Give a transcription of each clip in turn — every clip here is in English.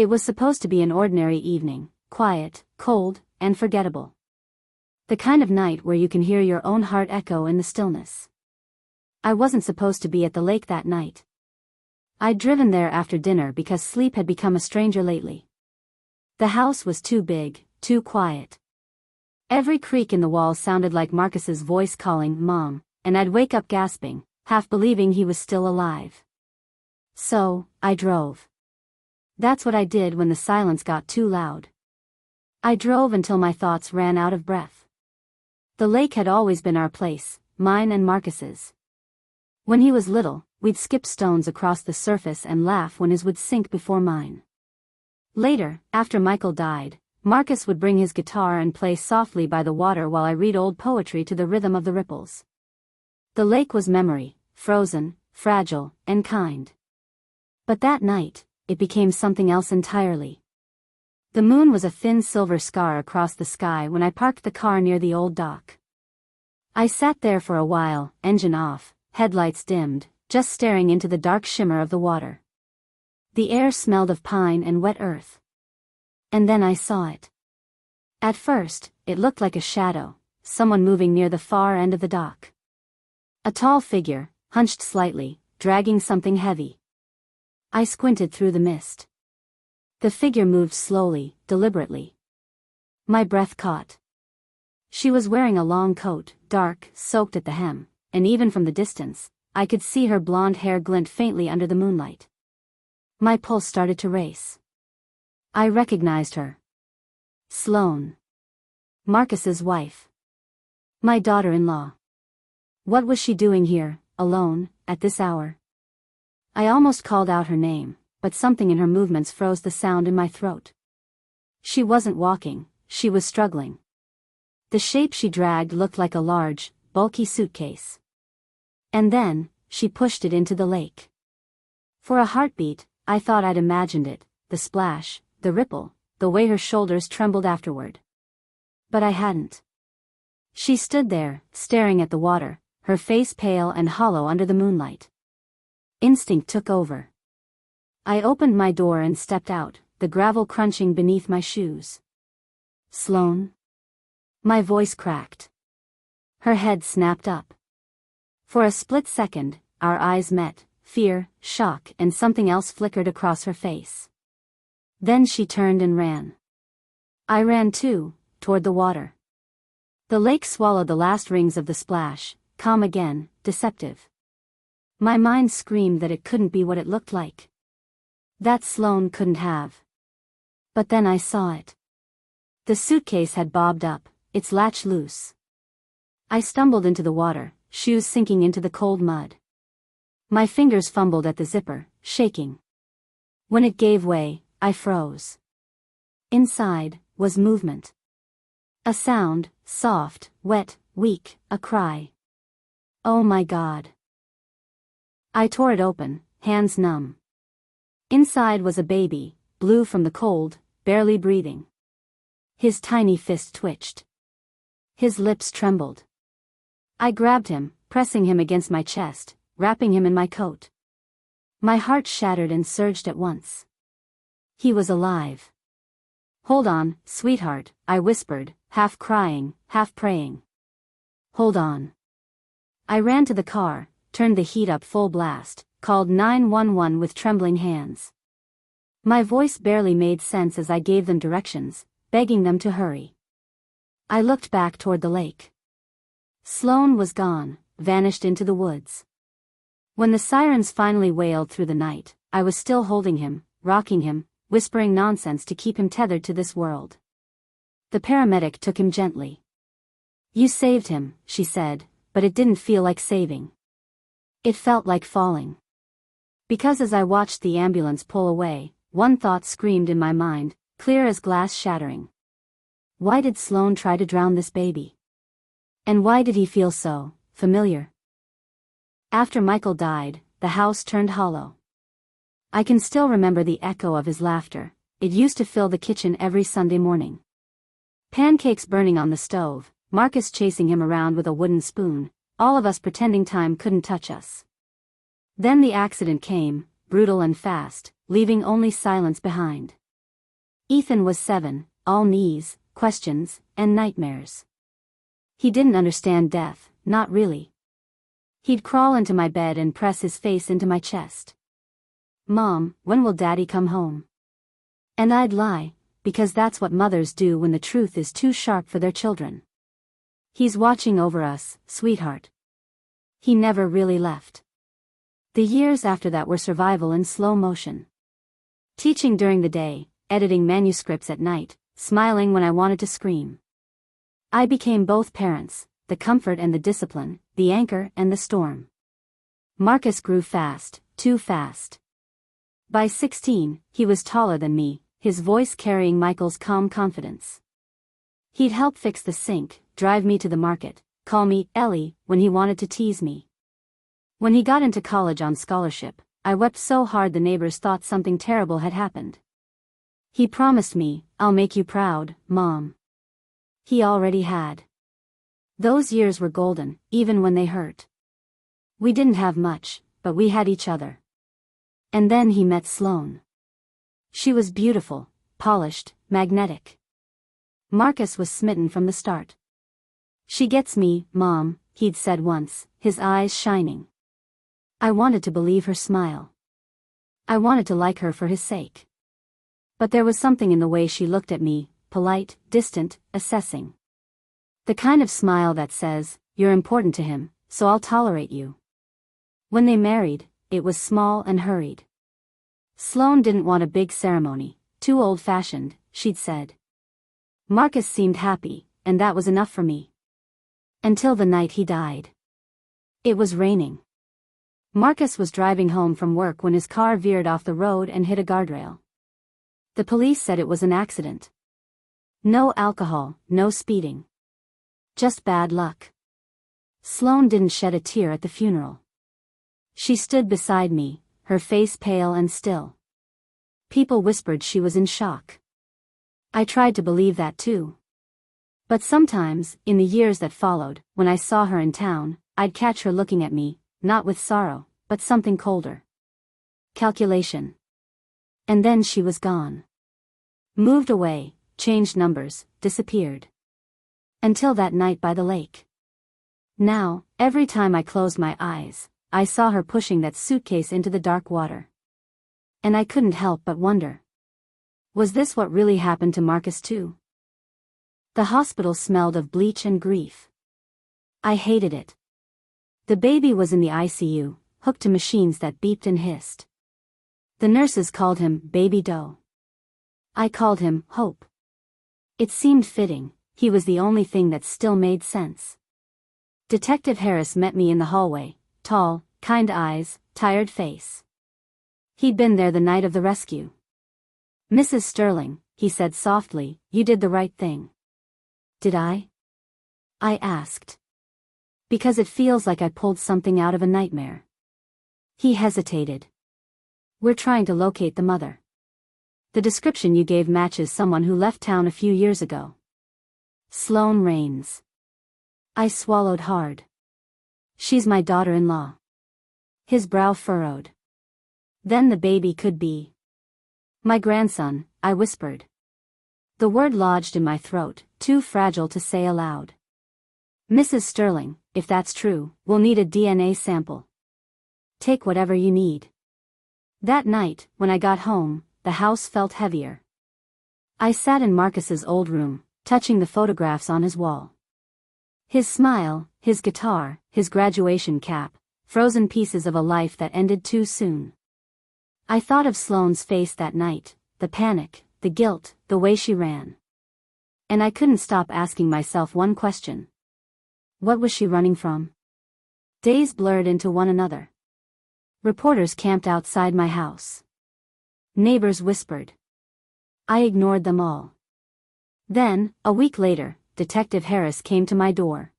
It was supposed to be an ordinary evening, quiet, cold, and forgettable. The kind of night where you can hear your own heart echo in the stillness. I wasn't supposed to be at the lake that night. I'd driven there after dinner because sleep had become a stranger lately. The house was too big, too quiet. Every creak in the wall sounded like Marcus's voice calling, "Mom," and I'd wake up gasping, half believing he was still alive. So, I drove. That's what I did when the silence got too loud. I drove until my thoughts ran out of breath. The lake had always been our place, mine and Marcus's. When he was little, we'd skip stones across the surface and laugh when his would sink before mine. Later, after Michael died, Marcus would bring his guitar and play softly by the water while I read old poetry to the rhythm of the ripples. The lake was memory, frozen, fragile, and kind. But that night, it became something else entirely. The moon was a thin silver scar across the sky when I parked the car near the old dock. I sat there for a while, engine off, headlights dimmed, just staring into the dark shimmer of the water. The air smelled of pine and wet earth. And then I saw it. At first, it looked like a shadow, someone moving near the far end of the dock. A tall figure, hunched slightly, dragging something heavy. I squinted through the mist. The figure moved slowly, deliberately. My breath caught. She was wearing a long coat, dark, soaked at the hem, and even from the distance, I could see her blonde hair glint faintly under the moonlight. My pulse started to race. I recognized her. Sloane. Marcus's wife. My daughter-in-law. What was she doing here, alone, at this hour? I almost called out her name, but something in her movements froze the sound in my throat. She wasn't walking, she was struggling. The shape she dragged looked like a large, bulky suitcase. And then, she pushed it into the lake. For a heartbeat, I thought I'd imagined it, the splash, the ripple, the way her shoulders trembled afterward. But I hadn't. She stood there, staring at the water, her face pale and hollow under the moonlight. Instinct took over. I opened my door and stepped out, the gravel crunching beneath my shoes. Sloane? My voice cracked. Her head snapped up. For a split second, our eyes met, fear, shock, and something else flickered across her face. Then she turned and ran. I ran too, toward the water. The lake swallowed the last rings of the splash, calm again, deceptive. My mind screamed that it couldn't be what it looked like. That Sloane couldn't have. But then I saw it. The suitcase had bobbed up, its latch loose. I stumbled into the water, shoes sinking into the cold mud. My fingers fumbled at the zipper, shaking. When it gave way, I froze. Inside, was movement. A sound, soft, wet, weak, a cry. Oh my God. I tore it open, hands numb. Inside was a baby, blue from the cold, barely breathing. His tiny fist twitched. His lips trembled. I grabbed him, pressing him against my chest, wrapping him in my coat. My heart shattered and surged at once. He was alive. Hold on, sweetheart, I whispered, half crying, half praying. Hold on. I ran to the car, turned the heat up full blast, called 911 with trembling hands. My voice barely made sense as I gave them directions, begging them to hurry. I looked back toward the lake. Sloane was gone, vanished into the woods. When the sirens finally wailed through the night, I was still holding him, rocking him, whispering nonsense to keep him tethered to this world. The paramedic took him gently. You saved him, she said, but it didn't feel like saving. It felt like falling. Because as I watched the ambulance pull away, one thought screamed in my mind, clear as glass shattering. Why did Sloane try to drown this baby? And why did he feel so familiar? After Michael died, the house turned hollow. I can still remember the echo of his laughter. It used to fill the kitchen every Sunday morning. Pancakes burning on the stove, Marcus chasing him around with a wooden spoon, all of us pretending time couldn't touch us. Then the accident came, brutal and fast, leaving only silence behind. Ethan was 7, all knees, questions, and nightmares. He didn't understand death, not really. He'd crawl into my bed and press his face into my chest. "Mom, when will Daddy come home?" And I'd lie, because that's what mothers do when the truth is too sharp for their children. "He's watching over us, sweetheart." He never really left. The years after that were survival in slow motion. Teaching during the day, editing manuscripts at night, smiling when I wanted to scream. I became both parents, the comfort and the discipline, the anchor and the storm. Marcus grew fast, too fast. By 16, he was taller than me, his voice carrying Michael's calm confidence. He'd help fix the sink, drive me to the market, call me Ellie when he wanted to tease me. When he got into college on scholarship, I wept so hard the neighbors thought something terrible had happened. He promised me, "I'll make you proud, Mom." He already had. Those years were golden, even when they hurt. We didn't have much, but we had each other. And then he met Sloane. She was beautiful, polished, magnetic. Marcus was smitten from the start. "She gets me, Mom," he'd said once, his eyes shining. I wanted to believe her smile. I wanted to like her for his sake. But there was something in the way she looked at me, polite, distant, assessing. The kind of smile that says, "You're important to him, so I'll tolerate you." When they married, it was small and hurried. Sloane didn't want a big ceremony, too old-fashioned, she'd said. Marcus seemed happy, and that was enough for me. Until the night he died. It was raining. Marcus was driving home from work when his car veered off the road and hit a guardrail. The police said it was an accident. No alcohol, no speeding. Just bad luck. Sloane didn't shed a tear at the funeral. She stood beside me, her face pale and still. People whispered she was in shock. I tried to believe that too. But sometimes, in the years that followed, when I saw her in town, I'd catch her looking at me, not with sorrow, but something colder. Calculation. And then she was gone. Moved away, changed numbers, disappeared. Until that night by the lake. Now, every time I closed my eyes, I saw her pushing that suitcase into the dark water. And I couldn't help but wonder. Was this what really happened to Marcus too? The hospital smelled of bleach and grief. I hated it. The baby was in the ICU, hooked to machines that beeped and hissed. The nurses called him Baby Doe. I called him Hope. It seemed fitting, he was the only thing that still made sense. Detective Harris met me in the hallway, tall, kind eyes, tired face. He'd been there the night of the rescue. "Mrs. Sterling," he said softly, "you did the right thing." Did I? I asked. Because it feels like I pulled something out of a nightmare. He hesitated. "We're trying to locate the mother. The description you gave matches someone who left town a few years ago. Sloane Rains." I swallowed hard. "She's my daughter-in-law." His brow furrowed. "Then the baby could be my grandson," I whispered. The word lodged in my throat, too fragile to say aloud. "Mrs. Sterling, if that's true, we'll need a DNA sample. Take whatever you need." That night, when I got home, the house felt heavier. I sat in Marcus's old room, touching the photographs on his wall. His smile, his guitar, his graduation cap, frozen pieces of a life that ended too soon. I thought of Sloane's face that night, the panic, the guilt, the way she ran. And I couldn't stop asking myself one question. What was she running from? Days blurred into one another. Reporters camped outside my house. Neighbors whispered. I ignored them all. Then, a week later, Detective Harris came to my door.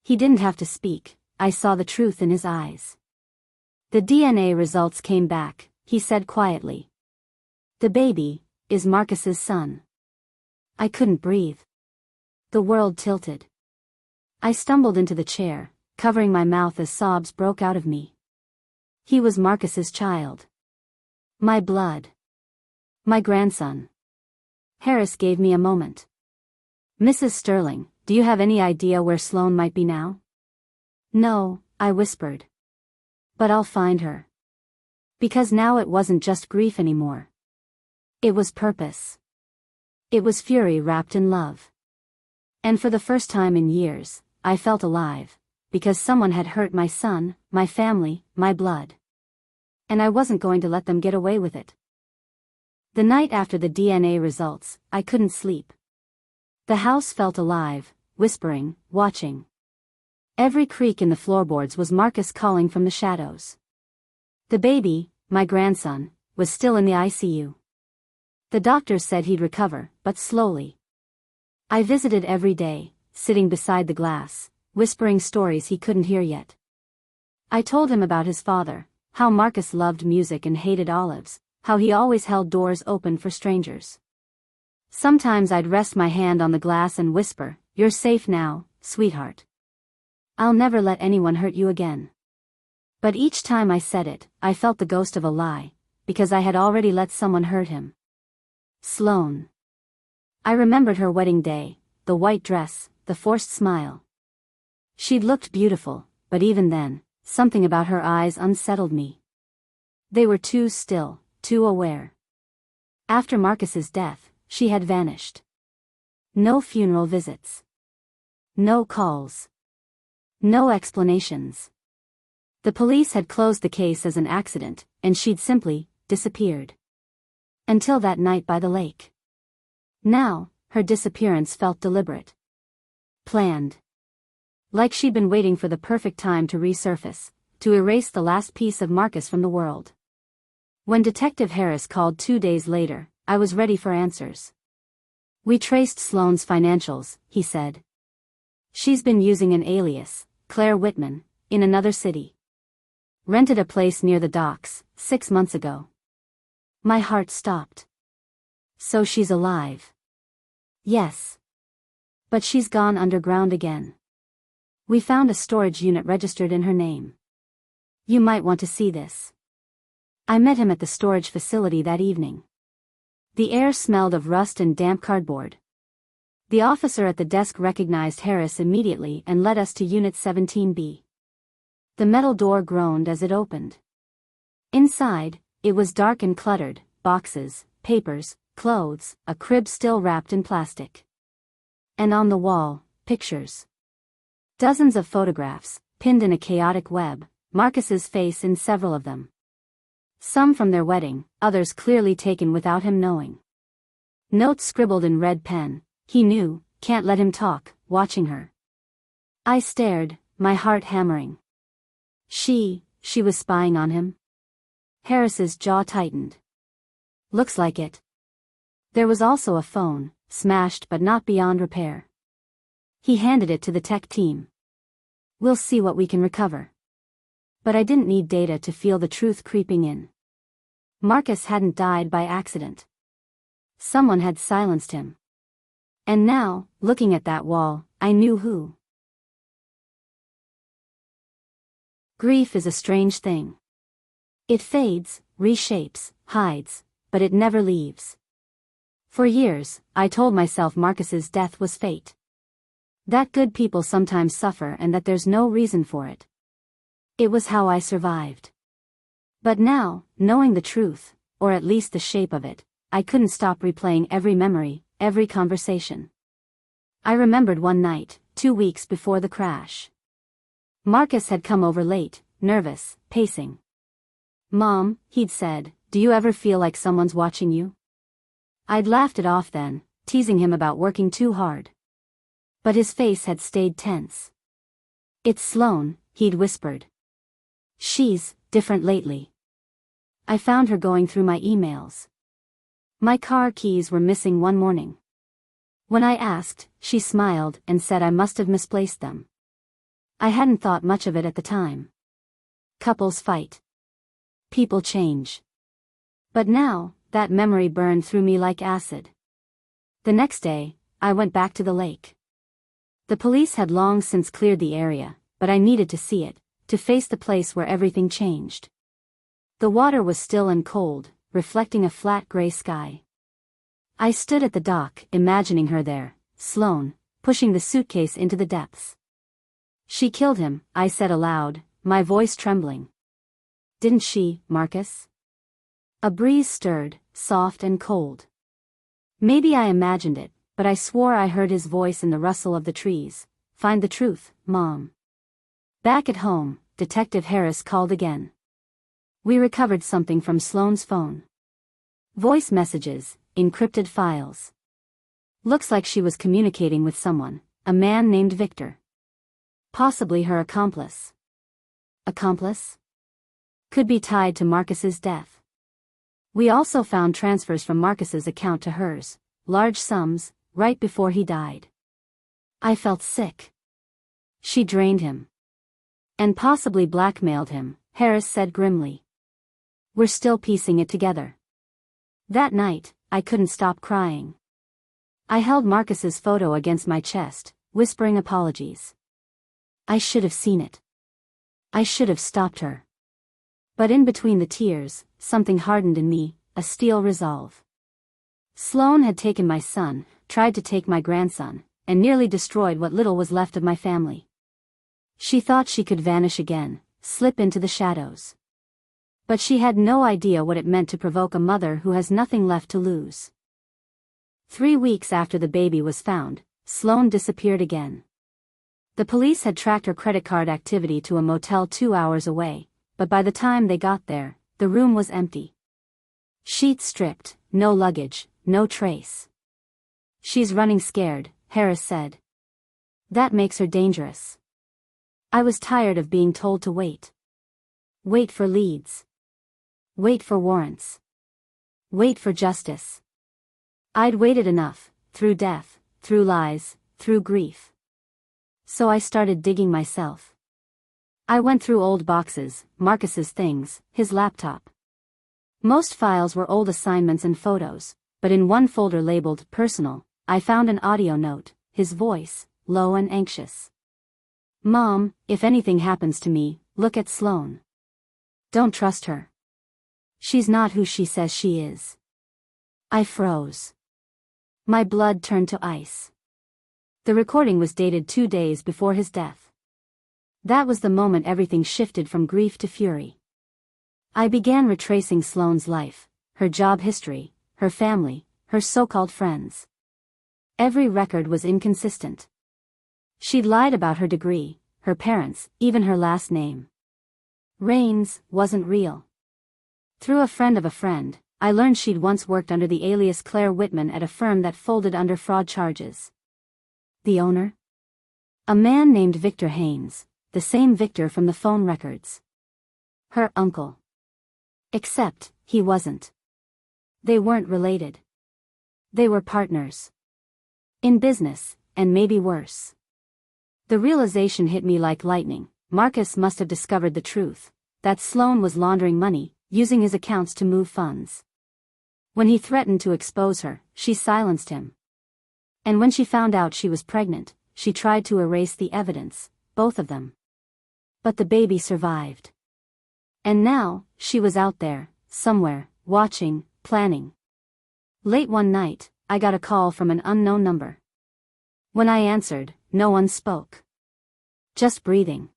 He didn't have to speak, I saw the truth in his eyes. "The DNA results came back," he said quietly. "The baby is Marcus's son." I couldn't breathe. The world tilted. I stumbled into the chair, covering my mouth as sobs broke out of me. He was Marcus's child. My blood. My grandson. Harris gave me a moment. "Mrs. Sterling, do you have any idea where Sloane might be now?" "No," I whispered. "But I'll find her." Because now it wasn't just grief anymore. It was purpose. It was fury wrapped in love. And for the first time in years, I felt alive, because someone had hurt my son, my family, my blood. And I wasn't going to let them get away with it. The night after the DNA results, I couldn't sleep. The house felt alive, whispering, watching. Every creak in the floorboards was Marcus calling from the shadows. The baby, my grandson, was still in the ICU. The doctors said he'd recover, but slowly. I visited every day, sitting beside the glass, whispering stories he couldn't hear yet. I told him about his father, how Marcus loved music and hated olives, how he always held doors open for strangers. Sometimes I'd rest my hand on the glass and whisper, "You're safe now, sweetheart. I'll never let anyone hurt you again." But each time I said it, I felt the ghost of a lie, because I had already let someone hurt him. Sloane. I remembered her wedding day, the white dress, the forced smile. She'd looked beautiful, but even then, something about her eyes unsettled me. They were too still, too aware. After Marcus's death, she had vanished. No funeral visits. No calls. No explanations. The police had closed the case as an accident, and she'd simply disappeared. Until that night by the lake. Now, her disappearance felt deliberate. Planned. Like she'd been waiting for the perfect time to resurface, to erase the last piece of Marcus from the world. When Detective Harris called 2 days later, I was ready for answers. "We traced Sloane's financials," he said. "She's been using an alias, Claire Whitman, in another city. Rented a place near the docks, 6 months ago." My heart stopped. So she's alive. Yes. But she's gone underground again. We found a storage unit registered in her name. You might want to see this. I met him at the storage facility that evening. The air smelled of rust and damp cardboard. The officer at the desk recognized Harris immediately and led us to Unit 17B. The metal door groaned as it opened. Inside, it was dark and cluttered, boxes, papers, clothes, a crib still wrapped in plastic. And on the wall, pictures. Dozens of photographs, pinned in a chaotic web, Marcus's face in several of them. Some from their wedding, others clearly taken without him knowing. Notes scribbled in red pen, he knew, can't let him talk, watching her. I stared, my heart hammering. She was spying on him? Harris's jaw tightened. Looks like it. There was also a phone, smashed but not beyond repair. He handed it to the tech team. "We'll see what we can recover." But I didn't need data to feel the truth creeping in. Marcus hadn't died by accident. Someone had silenced him. And now, looking at that wall, I knew who. Grief is a strange thing. It fades, reshapes, hides, but it never leaves. For years, I told myself Marcus's death was fate. That good people sometimes suffer and that there's no reason for it. It was how I survived. But now, knowing the truth, or at least the shape of it, I couldn't stop replaying every memory, every conversation. I remembered one night, 2 weeks before the crash. Marcus had come over late, nervous, pacing. "Mom," he'd said, "do you ever feel like someone's watching you?" I'd laughed it off then, teasing him about working too hard. But his face had stayed tense. "It's Sloane," he'd whispered. "She's different lately." I found her going through my emails. My car keys were missing one morning. When I asked, she smiled and said I must have misplaced them. I hadn't thought much of it at the time. Couples fight. People change. But now, that memory burned through me like acid. The next day, I went back to the lake. The police had long since cleared the area, but I needed to see it, to face the place where everything changed. The water was still and cold, reflecting a flat gray sky. I stood at the dock, imagining her there, Sloane, pushing the suitcase into the depths. She killed him, I said aloud, my voice trembling. Didn't she, Marcus? A breeze stirred, soft and cold. Maybe I imagined it, but I swore I heard his voice in the rustle of the trees. Find the truth, Mom. Back at home, Detective Harris called again. We recovered something from Sloane's phone. Voice messages, encrypted files. Looks like she was communicating with someone, a man named Victor. Possibly her accomplice. Accomplice? Could be tied to Marcus's death. We also found transfers from Marcus's account to hers, large sums, right before he died. I felt sick. She drained him. And possibly blackmailed him, Harris said grimly. We're still piecing it together. That night, I couldn't stop crying. I held Marcus's photo against my chest, whispering apologies. I should have seen it. I should have stopped her. But in between the tears, something hardened in me, a steel resolve. Sloane had taken my son, tried to take my grandson, and nearly destroyed what little was left of my family. She thought she could vanish again, slip into the shadows. But she had no idea what it meant to provoke a mother who has nothing left to lose. 3 weeks after the baby was found, Sloane disappeared again. The police had tracked her credit card activity to a motel 2 hours away, but by the time they got there, the room was empty. Sheets stripped, no luggage, no trace. She's running scared, Harris said. That makes her dangerous. I was tired of being told to wait. Wait for leads. Wait for warrants. Wait for justice. I'd waited enough, through death, through lies, through grief. So I started digging myself. I went through old boxes, Marcus's things, his laptop. Most files were old assignments and photos, but in one folder labeled personal, I found an audio note, his voice, low and anxious. Mom, if anything happens to me, look at Sloane. Don't trust her. She's not who she says she is. I froze. My blood turned to ice. The recording was dated 2 days before his death. That was the moment everything shifted from grief to fury. I began retracing Sloane's life, her job history, her family, her so-called friends. Every record was inconsistent. She'd lied about her degree, her parents, even her last name. Rains wasn't real. Through a friend of a friend, I learned she'd once worked under the alias Claire Whitman at a firm that folded under fraud charges. The owner? A man named Victor Haynes, the same Victor from the phone records. Her uncle. Except, he wasn't. They weren't related. They were partners. In business, and maybe worse. The realization hit me like lightning. Marcus must have discovered the truth, that Sloane was laundering money, using his accounts to move funds. When he threatened to expose her, she silenced him. And when she found out she was pregnant, she tried to erase the evidence, both of them. But the baby survived. And now, she was out there, somewhere, watching, planning. Late one night, I got a call from an unknown number. When I answered, no one spoke. Just breathing.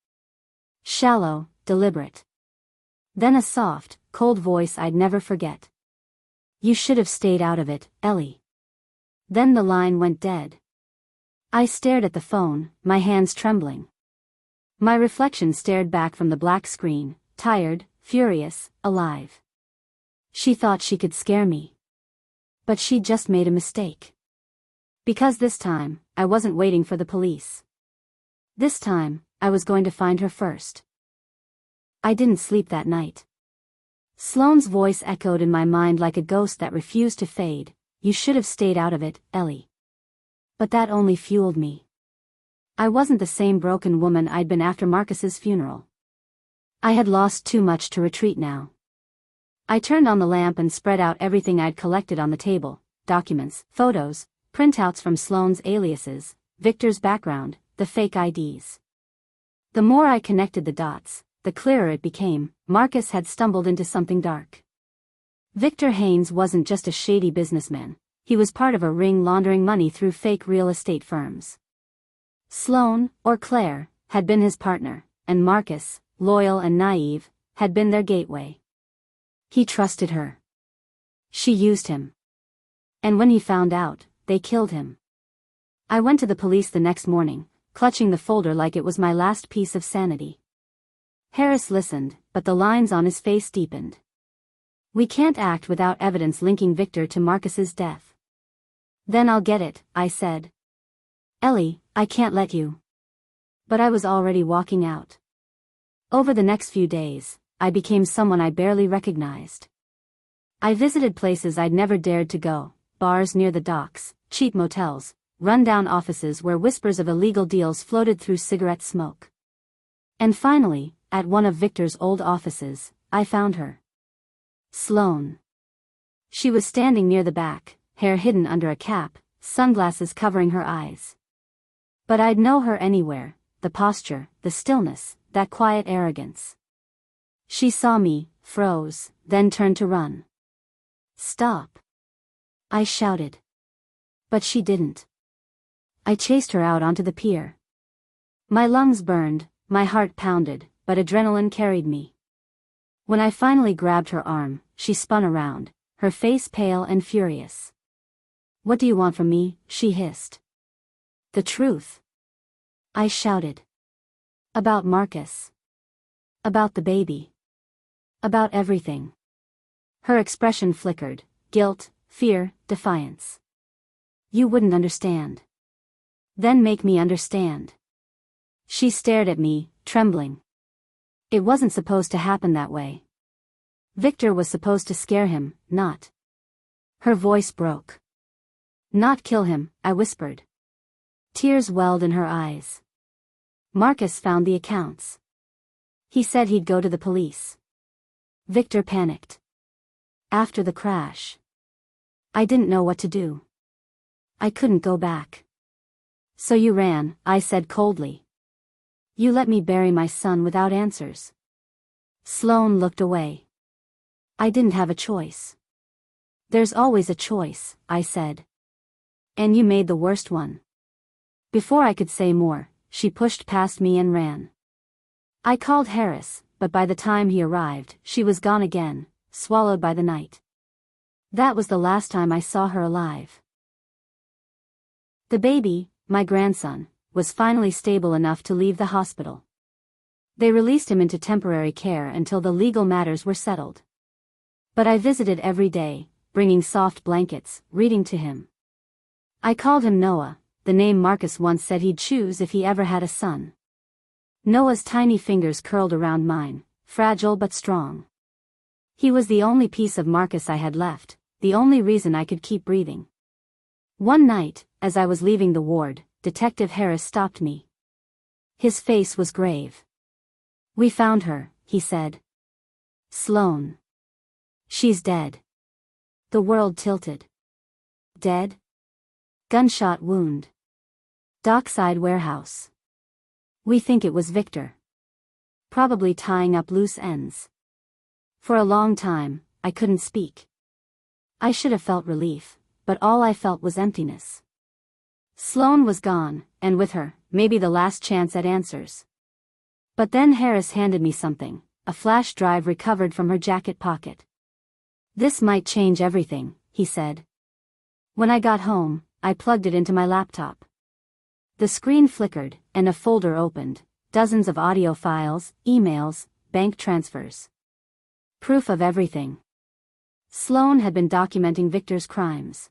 Shallow, deliberate. Then a soft, cold voice I'd never forget. You should have stayed out of it, Ellie. Then the line went dead. I stared at the phone, my hands trembling. My reflection stared back from the black screen, tired, furious, alive. She thought she could scare me. But she'd just made a mistake. Because this time, I wasn't waiting for the police. This time, I was going to find her first. I didn't sleep that night. Sloane's voice echoed in my mind like a ghost that refused to fade. You should have stayed out of it, Ellie. But that only fueled me. I wasn't the same broken woman I'd been after Marcus's funeral. I had lost too much to retreat now. I turned on the lamp and spread out everything I'd collected on the table, documents, photos, printouts from Sloane's aliases, Victor's background, the fake IDs. The more I connected the dots, the clearer it became. Marcus had stumbled into something dark. Victor Haynes wasn't just a shady businessman, He was part of a ring laundering money through fake real estate firms. Sloane, or Claire, had been his partner, and Marcus, loyal and naive, had been their gateway. He trusted her. She used him. And when he found out, they killed him. I went to the police the next morning, clutching the folder like it was my last piece of sanity. Harris listened, but the lines on his face deepened. "We can't act without evidence linking Victor to Marcus's death." "Then I'll get it," I said. "Ellie, I can't let you." But I was already walking out. Over the next few days, I became someone I barely recognized. I visited places I'd never dared to go, bars near the docks, cheap motels, run-down offices where whispers of illegal deals floated through cigarette smoke. And finally, at one of Victor's old offices, I found her. Sloane. She was standing near the back, hair hidden under a cap, sunglasses covering her eyes. But I'd know her anywhere, the posture, the stillness, that quiet arrogance. She saw me, froze, then turned to run. "Stop!" I shouted. But she didn't. I chased her out onto the pier. My lungs burned, my heart pounded, but adrenaline carried me. When I finally grabbed her arm, she spun around, her face pale and furious. "What do you want from me?" she hissed. "The truth," I shouted. "About Marcus. About the baby. About everything." Her expression flickered, guilt, fear, defiance. "You wouldn't understand." "Then make me understand." She stared at me, trembling. It wasn't supposed to happen that way. Victor was supposed to scare him, not. Her voice broke. "Not kill him," I whispered. Tears welled in her eyes. "Marcus found the accounts. He said he'd go to the police." Victor panicked. After the crash. I didn't know what to do. I couldn't go back. "So you ran," I said coldly. "You let me bury my son without answers." Sloane looked away. "I didn't have a choice." "There's always a choice," I said. "And you made the worst one." Before I could say more, she pushed past me and ran. I called Harris, but by the time he arrived, she was gone again, swallowed by the night. That was the last time I saw her alive. The baby, my grandson, was finally stable enough to leave the hospital. They released him into temporary care until the legal matters were settled. But I visited every day, bringing soft blankets, reading to him. I called him Noah, the name Marcus once said he'd choose if he ever had a son. Noah's tiny fingers curled around mine, fragile but strong. He was the only piece of Marcus I had left, the only reason I could keep breathing. One night, as I was leaving the ward, Detective Harris stopped me. His face was grave. "We found her," he said. "Sloane. She's dead." The world tilted. Dead? Gunshot wound. Dockside warehouse. We think it was Victor. Probably tying up loose ends. For a long time, I couldn't speak. I should have felt relief, but all I felt was emptiness. Sloane was gone, and with her, maybe the last chance at answers. But then Harris handed me something, a flash drive recovered from her jacket pocket. "This might change everything," he said. When I got home, I plugged it into my laptop. The screen flickered, and a folder opened, dozens of audio files, emails, bank transfers. Proof of everything. Sloane had been documenting Victor's crimes.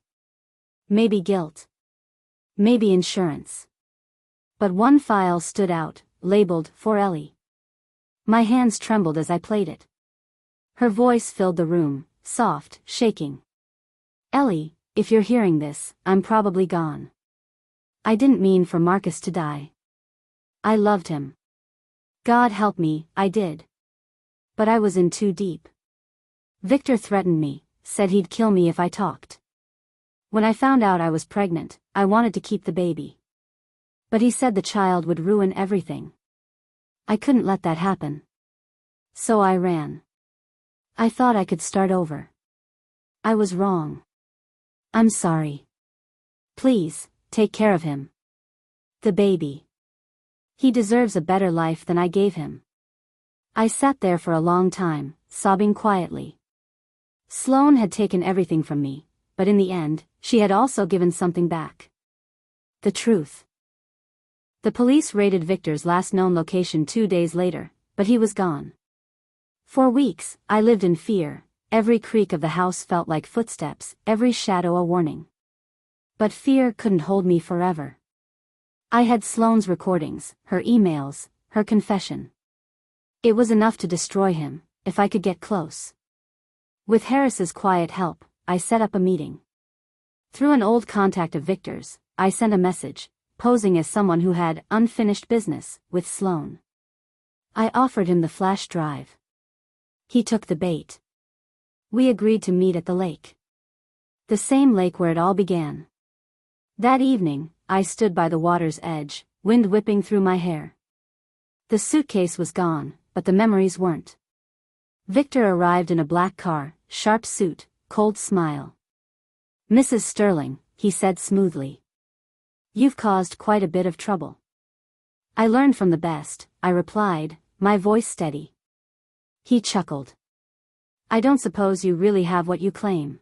Maybe guilt. Maybe insurance. But one file stood out, labeled, "For Ellie." My hands trembled as I played it. Her voice filled the room, soft, shaking. "Ellie, if you're hearing this, I'm probably gone. I didn't mean for Marcus to die. I loved him. God help me, I did. But I was in too deep. Victor threatened me, said he'd kill me if I talked. When I found out I was pregnant, I wanted to keep the baby. But he said the child would ruin everything. I couldn't let that happen. So I ran. I thought I could start over. I was wrong. I'm sorry. Please, take care of him. The baby. He deserves a better life than I gave him. I sat there for a long time, sobbing quietly. Sloane had taken everything from me, but in the end, she had also given something back. The truth. The police raided Victor's last known location 2 days later, but he was gone. For weeks, I lived in fear. Every creak of the house felt like footsteps, every shadow a warning. But fear couldn't hold me forever. I had Sloane's recordings, her emails, her confession. It was enough to destroy him, if I could get close. With Harris's quiet help, I set up a meeting. Through an old contact of Victor's, I sent a message, posing as someone who had unfinished business with Sloane. I offered him the flash drive. He took the bait. We agreed to meet at the lake. The same lake where it all began. That evening, I stood by the water's edge, wind whipping through my hair. The suitcase was gone, but the memories weren't. Victor arrived in a black car, sharp suit, cold smile. "Mrs. Sterling," he said smoothly. "You've caused quite a bit of trouble." "I learned from the best," I replied, my voice steady. He chuckled. "I don't suppose you really have what you claim."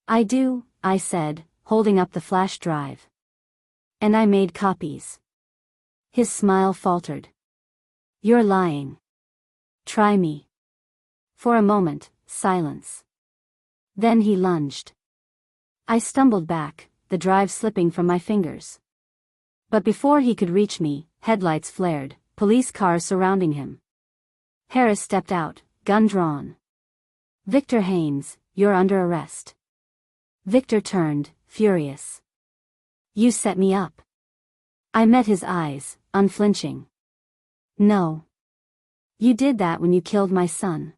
"I do," I said, holding up the flash drive. "And I made copies." His smile faltered. "You're lying." "Try me." For a moment, silence. Then he lunged. I stumbled back, the drive slipping from my fingers. But before he could reach me, headlights flared, police cars surrounding him. Harris stepped out, gun drawn. "Victor Haynes, you're under arrest." Victor turned, furious. "You set me up." I met his eyes, unflinching. "No. You did that when you killed my son."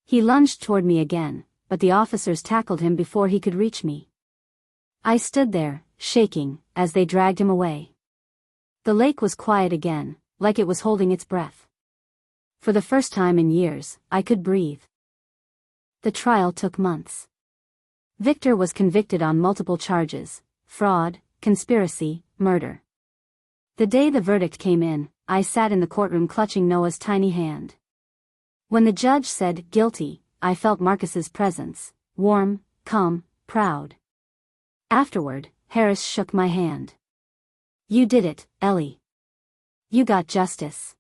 He lunged toward me again, but the officers tackled him before he could reach me. I stood there, shaking, as they dragged him away. The lake was quiet again, like it was holding its breath. For the first time in years, I could breathe. The trial took months. Victor was convicted on multiple charges: fraud, conspiracy, murder. The day the verdict came in, I sat in the courtroom clutching Noah's tiny hand. When the judge said guilty, I felt Marcus's presence, warm, calm, proud. Afterward, Harris shook my hand. "You did it, Ellie. You got justice."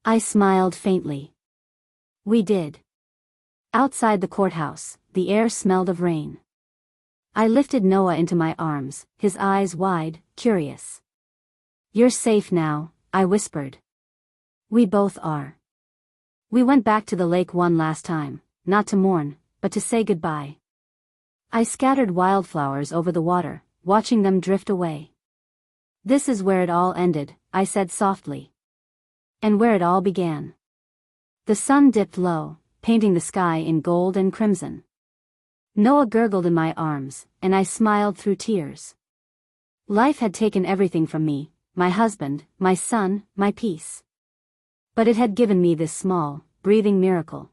I smiled faintly. "We did." Outside the courthouse, the air smelled of rain. I lifted Noah into my arms, his eyes wide, curious. "You're safe now," I whispered. "We both are." We went back to the lake one last time, not to mourn, but to say goodbye. I scattered wildflowers over the water, watching them drift away. "This is where it all ended," I said softly. "And where it all began." The sun dipped low, painting the sky in gold and crimson. Noah gurgled in my arms, and I smiled through tears. Life had taken everything from me, my husband, my son, my peace. But it had given me this small, breathing miracle.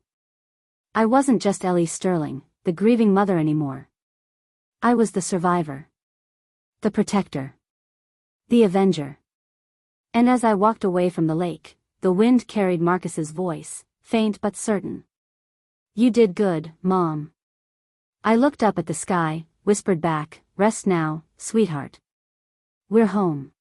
I wasn't just Ellie Sterling, the grieving mother anymore. I was the survivor. The protector. The avenger. And as I walked away from the lake, the wind carried Marcus's voice, faint but certain. "You did good, Mom." I looked up at the sky, whispered back, "Rest now, sweetheart. We're home."